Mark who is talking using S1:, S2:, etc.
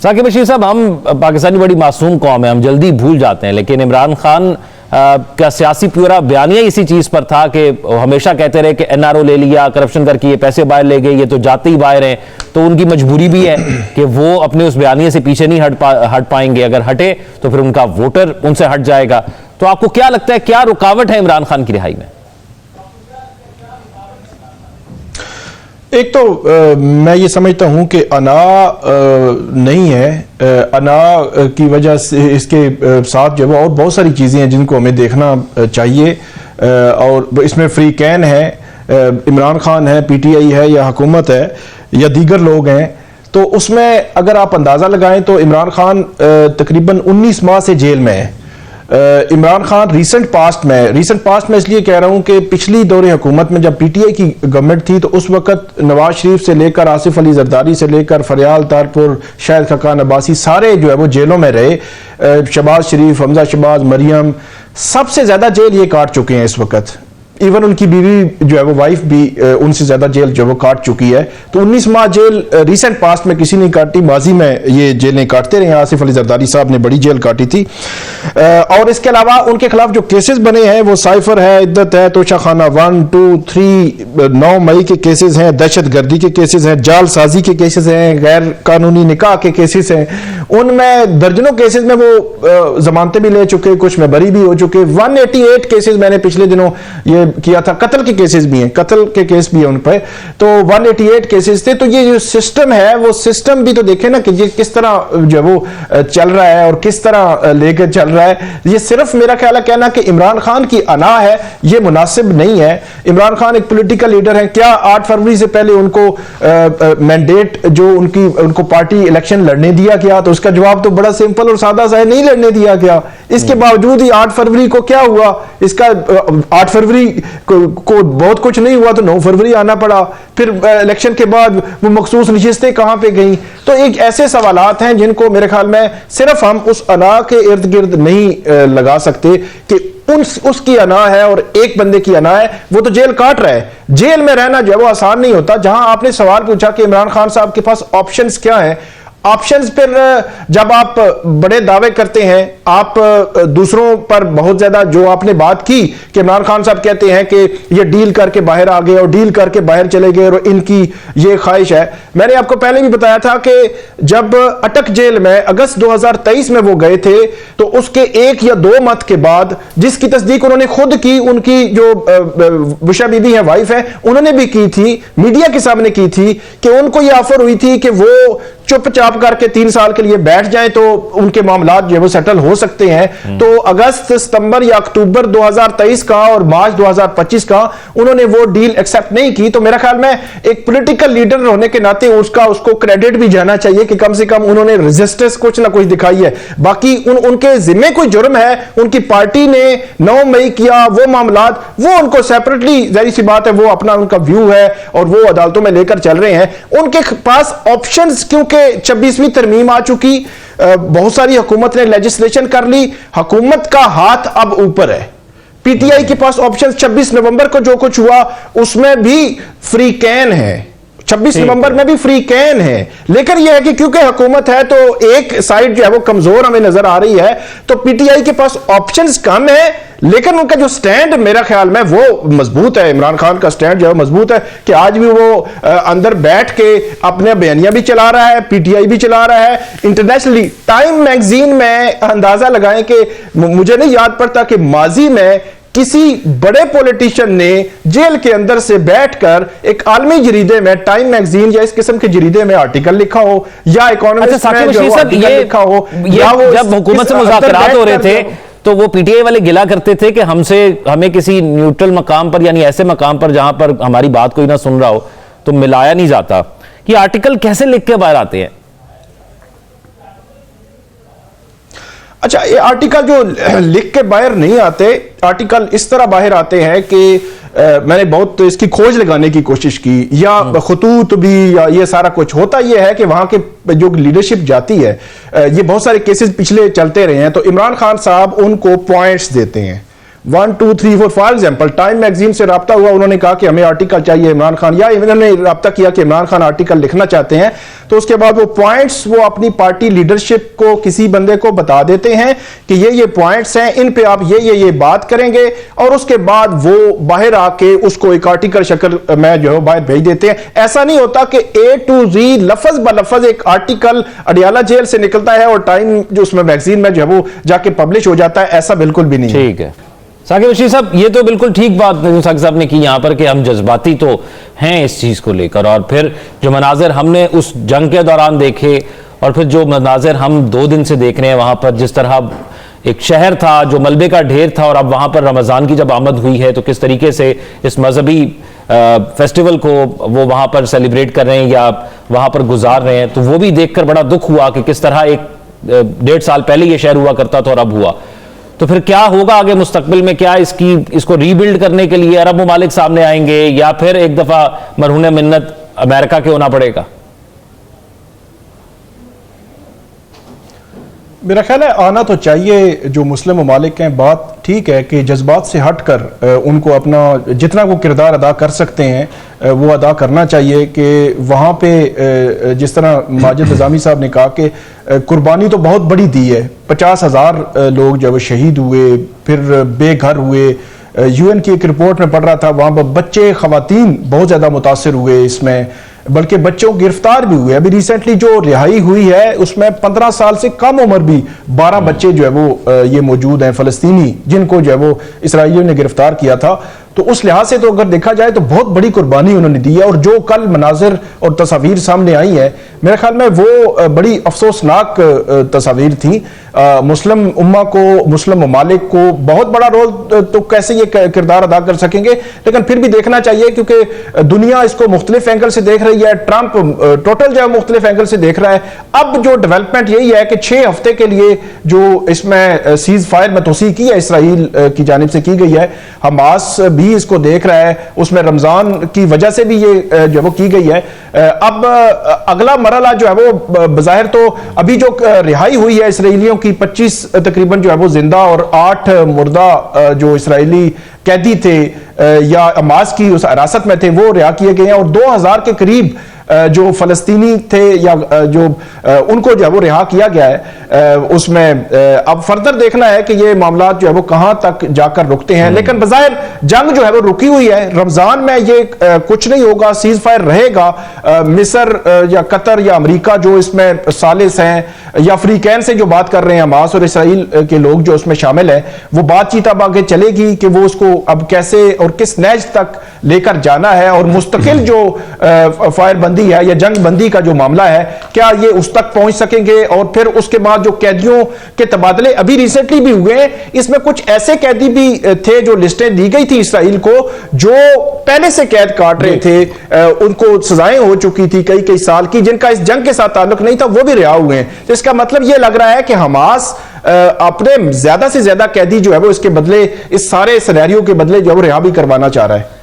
S1: साकिब बशीर साहब, हम पाकिस्तानी बड़ी मासूम कौम है, हम जल्दी भूल जाते हैं, लेकिन इमरान खान का सियासी पूरा बयानिया इसी चीज पर था कि हमेशा कहते रहे कि एनआरओ ले लिया, करप्शन करके ये पैसे बाहर ले गए, ये तो जाते ही बाहर हैं। तो उनकी मजबूरी भी है कि वो अपने उस बयानिए से पीछे नहीं हट पाएंगे। अगर हटे तो फिर उनका वोटर उनसे हट जाएगा। तो आपको क्या लगता है, क्या रुकावट है इमरान खान की रिहाई में?
S2: एक तो मैं ये समझता हूं कि अना नहीं है, अना की वजह से इसके साथ जो है और बहुत सारी चीज़ें हैं जिनको हमें देखना चाहिए। और इसमें फ्री कैन है, इमरान खान है, पीटीआई है या हुकूमत है या दीगर लोग हैं। तो उसमें अगर आप अंदाज़ा लगाएं तो इमरान खान तकरीबन 19 माह से जेल में है। इमरान खान रीसेंट पास्ट में इसलिए कह रहा हूं कि पिछली दौरे हुकूमत में जब पीटीआई की गवर्नमेंट थी तो उस वक्त नवाज शरीफ से लेकर आसिफ अली जरदारी से लेकर फरियाल तारपुर, शाहिद खकान अब्बासी सारे जो है वो जेलों में रहे। शहबाज शरीफ, हमजा शहबाज, मरियम सबसे ज्यादा जेल ये काट चुके हैं इस वक्त। इवन उनकी बीवी जो है वो वाइफ भी उनसे ज्यादा जेल जो वो काट चुकी है। तो 19 माह जेल रीसेंट पास्ट में किसी ने काटी, माजी में ये जेलें काटते रहे। आसिफ अली जरदारी साहब ने बड़ी जेल काटी थी। और इसके अलावा उनके खिलाफ जो केसेस बने हैं वो साइफर है, इद्दत है, तोशा खाना 1, 2, 3, 9 मई के केसेस हैं, दहशत गर्दी के केसेस हैं, जालसाजी के केसेस हैं, गैर कानूनी निकाह के केसेस हैं। उनमें दर्जनों केसेस में वो जमानतें भी ले चुके, कुछ में बरी भी हो चुके। 188 केसेस मैंने पिछले दिनों ये किया था, कत्ल के केसेस भी हैं, कत्ल के केस भी है उन पर। तो 188 केसेस थे। तो ये जो सिस्टम है वो सिस्टम भी तो देखे ना कि ये किस तरह जो है वो चल रहा है और किस तरह लेकर चल रहा है। ये सिर्फ मेरा ख्याल है कहना कि इमरान खान की अना है, ये मुनासिब नहीं है। इमरान खान एक पॉलिटिकल लीडर हैं। क्या 8 फरवरी से पहले उनको मैंडेट जो उनको पार्टी इलेक्शन लड़ने दिया गया? तो उसका जवाब तो बड़ा सिंपल और सादा सा है, नहीं लड़ने दिया गया। इसके बावजूद ही 8 फरवरी को क्या हुआ? इसका 8 फरवरी को बहुत कुछ नहीं हुआ तो 9 फरवरी आना पड़ा। फिर इलेक्शन के बाद वो मखसूस नशिस्तें कहां पे गई? तो एक ऐसे सवालात हैं जिनको मेरे ख्याल में सिर्फ हम उस अना के इर्द गिर्द नहीं लगा सकते कि उसकी अना है और एक बंदे की अना है, वो तो जेल काट रहा है। जेल में रहना जो है वो आसान नहीं होता। जहां आपने सवाल पूछा कि इमरान खान साहब के पास ऑप्शंस क्या है, ऑप्शंस फिर जब आप बड़े दावे करते हैं, आप दूसरों पर बहुत ज्यादा जो आपने बात की कि इमरान खान साहब कहते हैं कि ये डील करके बाहर आ गए और डील करके बाहर चले गए और इनकी ये ख्वाहिश है। मैंने आपको पहले भी बताया था कि जब अटक जेल में अगस्त 2023 में वो गए थे तो उसके 1 या 2 मत के बाद, जिसकी तस्दीक उन्होंने खुद की, उनकी जो बुशा बीबी है, वाइफ है, उन्होंने भी की थी, मीडिया के सामने की थी कि उनको ये ऑफर हुई थी कि वो चुपचाप करके 3 साल के लिए बैठ जाएं तो उनके मामलात जो है वो सेटल हो सकते हैं। तो अगस्त, सितंबर या अक्टूबर 2023 का और मार्च 2025 का उन्होंने वो डील एक्सेप्ट नहीं की। तो मेरा ख्याल में एक पॉलिटिकल लीडर होने के नाते उसको क्रेडिट भी जाना चाहिए कि कम से कम उन्होंने रेजिस्टेंस कुछ ना कुछ दिखाई है। बाकी उनके जिम्मे कोई जुर्म है, उनकी पार्टी ने 9 मई किया, वो मामलात वो उनको सेपरेटली, जाहिर सी बात है, वो अपना उनका व्यू है और वो अदालतों में लेकर चल रहे हैं। उनके पास ऑप्शंस, क्योंकि 26वीं तरमीम आ चुकी, बहुत सारी हुकूमत ने लेजिस्लेशन कर ली, हुकूमत का हाथ अब ऊपर है। पीटीआई के पास ऑप्शन 26 नवंबर को जो कुछ हुआ उसमें भी फ्री कैन है, 26 नवंबर में भी फ्री कैन है। लेकिन यह है कि क्योंकि हुकूमत है तो एक साइड जो है वो कमजोर हमें नजर आ रही है। तो पीटीआई के पास ऑप्शंस कम है लेकिन उनका जो स्टैंड मेरा ख्याल में वो मजबूत है। इमरान खान का स्टैंड जो है मजबूत है कि आज भी वो अंदर बैठ के अपने बयानिया भी चला रहा है, पीटीआई भी चला रहा है। इंटरनेशनली टाइम मैगजीन में अंदाजा लगाएं कि मुझे नहीं याद पड़ता कि माजी में किसी बड़े पॉलिटिशियन ने जेल के अंदर से बैठकर एक आलमी जरीदे में, टाइम मैगजीन या इस किस्म के जरीदे में आर्टिकल लिखा हो या इकोनॉमिस्ट में जो आर्टिकल लिखा हो, या वो
S1: जब हुकूमत से मुज़ाकरात हो रहे थे तो वो पीटीआई वाले गिला करते थे कि हमें किसी न्यूट्रल मकाम पर, यानी ऐसे मकाम पर जहां पर हमारी बात कोई ना सुन रहा हो, तो मिलाया नहीं जाता। ये आर्टिकल कैसे लिख के बाहर आते हैं?
S2: अच्छा, ये आर्टिकल जो लिख के बाहर नहीं आते, आर्टिकल इस तरह बाहर आते हैं कि मैंने बहुत इसकी खोज लगाने की कोशिश की, या खतूत भी, या ये सारा कुछ होता यह है कि वहां के जो लीडरशिप जाती है, ये बहुत सारे केसेस पिछले चलते रहे हैं, तो इमरान खान साहब उनको पॉइंट्स देते हैं, 1 2 3 4 फॉर एग्जाम्पल टाइम मैगजीन से रब्ता हुआ, उन्होंने कहा कि हमें आर्टिकल चाहिए इमरान खान, या इन्होंने रब्ता किया कि इमरान खान आर्टिकल लिखना चाहते हैं, तो उसके बाद वो पॉइंट्स वो अपनी पार्टी लीडरशिप को किसी बंदे को बता देते हैं कि ये पॉइंट्स हैं, इन पे आप ये बात करेंगे, और उसके बाद वो बाहर आके उसको एक आर्टिकल शक्ल में जो है बाहर भेज देते हैं। ऐसा नहीं होता कि A to Z लफ्ज ब लफ्ज एक आर्टिकल अडियाला जेल से निकलता है और टाइम जो उसमें मैगजीन में जो है वो जाके पब्लिश हो जाता है, ऐसा बिल्कुल भी नहीं।
S1: ठीक है साकिब रशीद साहब, ये तो बिल्कुल ठीक बात साकिब साहब ने की यहाँ पर कि हम जज्बाती तो हैं इस चीज को लेकर, और फिर जो मनाजिर हमने उस जंग के दौरान देखे और फिर जो मनाजिर हम 2 दिन से देख रहे हैं वहां पर, जिस तरह एक शहर था जो मलबे का ढेर था और अब वहां पर रमजान की जब आमद हुई है तो किस तरीके से इस मजहबी फेस्टिवल को वो वहां पर सेलिब्रेट कर रहे हैं या वहां पर गुजार रहे हैं, तो वो भी देखकर बड़ा दुख हुआ कि किस तरह एक 1.5 साल पहले ये शहर हुआ करता था और अब हुआ। तो फिर क्या होगा आगे मुस्तकबिल में? क्या इसको रीबिल्ड करने के लिए अरब ममालिक सामने आएंगे या फिर एक दफा मरहून मिन्नत अमेरिका के होना पड़ेगा?
S2: मेरा ख्याल है आना तो चाहिए जो मुस्लिम ममालिक हैं। बात ठीक है कि जज्बात से हटकर उनको अपना जितना वो किरदार अदा कर सकते हैं वो अदा करना चाहिए। कि वहाँ पे जिस तरह माजिद निज़ामी साहब ने कहा कि कुर्बानी तो बहुत बड़ी दी है, 50,000 लोग जब शहीद हुए, फिर बेघर हुए। UN की एक रिपोर्ट में पढ़ रहा था, वहाँ पर बच्चे ख़वातीन बहुत ज़्यादा मुतासिर हुए इसमें, बल्कि बच्चों गिरफ्तार भी हुए। अभी रिसेंटली जो रिहाई हुई है उसमें 15 साल से कम उम्र भी 12 बच्चे जो है वो ये मौजूद हैं फ़लस्तीनी, जिनको जो है वो इसराइलियों ने गिरफ्तार किया था। तो उस लिहाज से तो अगर देखा जाए तो बहुत बड़ी कुर्बानी उन्होंने दी है। और जो कल मनाजिर और तस्वीर सामने आई है, मेरे ख्याल में वो बड़ी अफसोसनाक तस्वीर थी। मुस्लिम उम्मा को, मुस्लिम ममालिक को बहुत बड़ा रोल तो कैसे ये किरदार अदा कर सकेंगे, लेकिन फिर भी देखना चाहिए क्योंकि दुनिया इसको मुख्तलिफ एंगल से देख रही है। ट्रंप टोटल जो है मुख्तलिफ एंगल से देख रहा है। अब जो डेवलपमेंट यही है कि 6 हफ्ते के लिए जो इसमें सीज फायर में तोसी की है इसराइल की जानिब से की गई है, हमास भी इसको देख रहा है, उसमें रमजान की वजह से भी ये जो वो की गई है। अब अगला मरहला जो है वो बज़ाहिर तो अभी जो रिहाई हुई है इसराइलियों की 25 तकरीबन जो है वो जिंदा और 8 मुर्दा जो इसराइली कैदी थे या हमास की उस हिरासत में थे वो रिहा किए गए हैं। और 2000 के करीब जो फलस्तीनी थे या जो उनको जो है वो रिहा किया गया है। उसमें अब फर्दर देखना है कि ये मामला जो है वो कहां तक जाकर रुकते हैं। लेकिन बज़ाहिर जंग जो है वो रुकी हुई है। रमजान में ये कुछ नहीं होगा, सीज फायर रहेगा। मिस्र या कतर या अमेरिका जो इसमें सालिस हैं या अफ्रीकैन से जो बात कर रहे हैं, हमास और इसराइल के लोग जो उसमें शामिल हैं, वो बातचीत अब आगे चलेगी कि वो उसको अब कैसे और किस नैज तक लेकर जाना है। और मुस्तकिल जो फायरबंदी है या जंग बंदी का जो मामला है, क्या ये उस तक पहुंच सकेंगे? और फिर उसके बाद जो कैदियों के तबादले अभी रिसेंटली भी हुए हैं, इसमें कुछ ऐसे कैदी भी थे जो लिस्टें दी गई थी इसराइल को, जो पहले से कैद काट रहे थे, उनको सजाएं हो चुकी थी कई साल की, जिनका इस जंग के साथ ताल्लुक नहीं था, वो भी रिहा हुए हैं। तो इसका मतलब यह लग रहा है कि हमास अपने ज्यादा से ज्यादा कैदी जो है वो इसके बदले, इस सारे सिनेरियो के बदले जो है वो रिहा भी करवाना चाह रहा है।